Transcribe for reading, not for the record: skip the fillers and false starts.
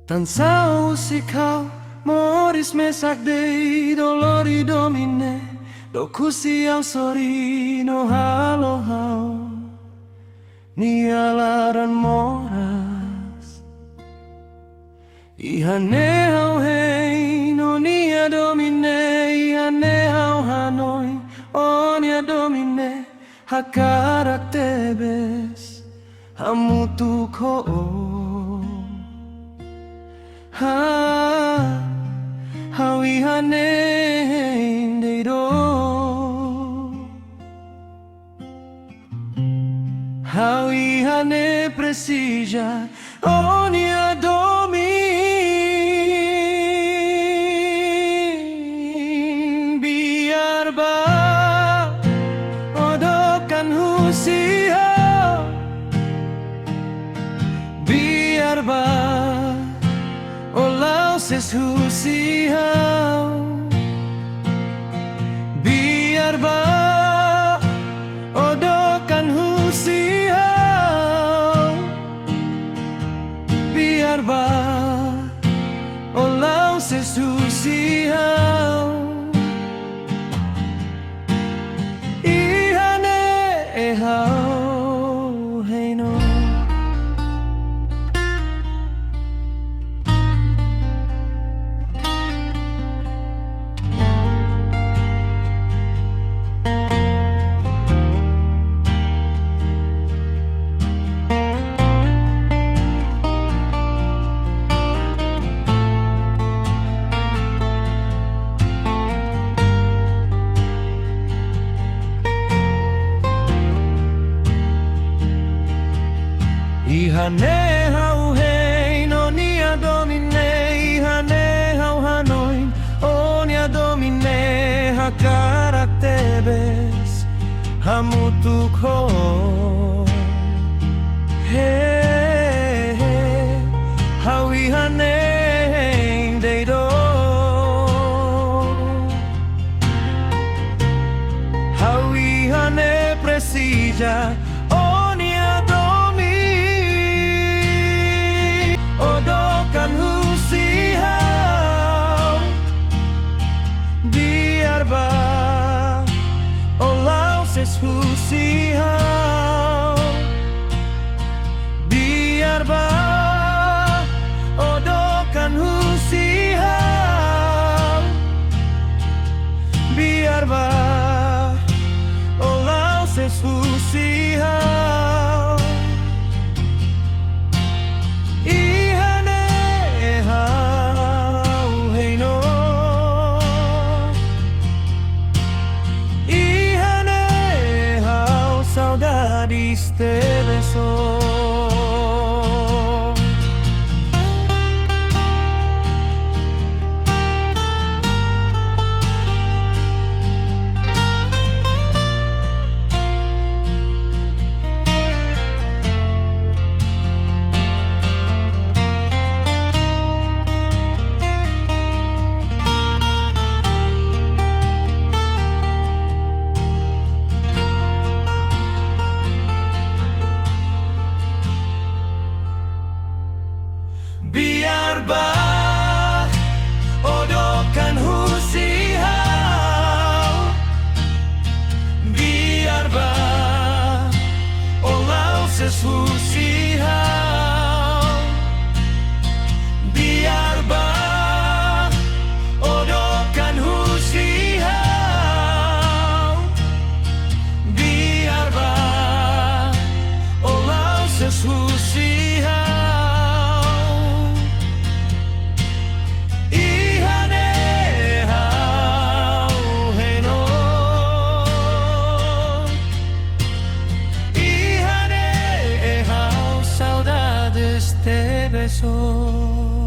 Tansa Husik Hau, Moris mesak dei dolori domine, do kusi au sori no halo hau, ni alaran moras. Ihane hau hei no nia domine, ihane hau hanoi, onia domine, hakarak tebes, hamutu ko'o. Hau ihane deido, hau ihane presija onia domin. Biar ba odokan Husik Hau, biar ba Tansa Husik Hau, biar ba odokan Husik Hau, biar ba Tansa Husik Hau. Ihane hau heino, ihane hau hei no nia domine, ihane hau hanoi, onia domine, hakarak tebes, hamutu ko'o. He hau ihane deido, hau ihane presija onia odokan Husik Hau, biar ba Tansa Husik Hau, biar ba odokan Husik Hau, biar ba Tansa Husik Hau. Te beso. Biar ba odokan Husik Hau, biar ba Tansa Husik Hau, biar ba odokan Husik Hau, biar ba Tansa Husik Hau. Te beso.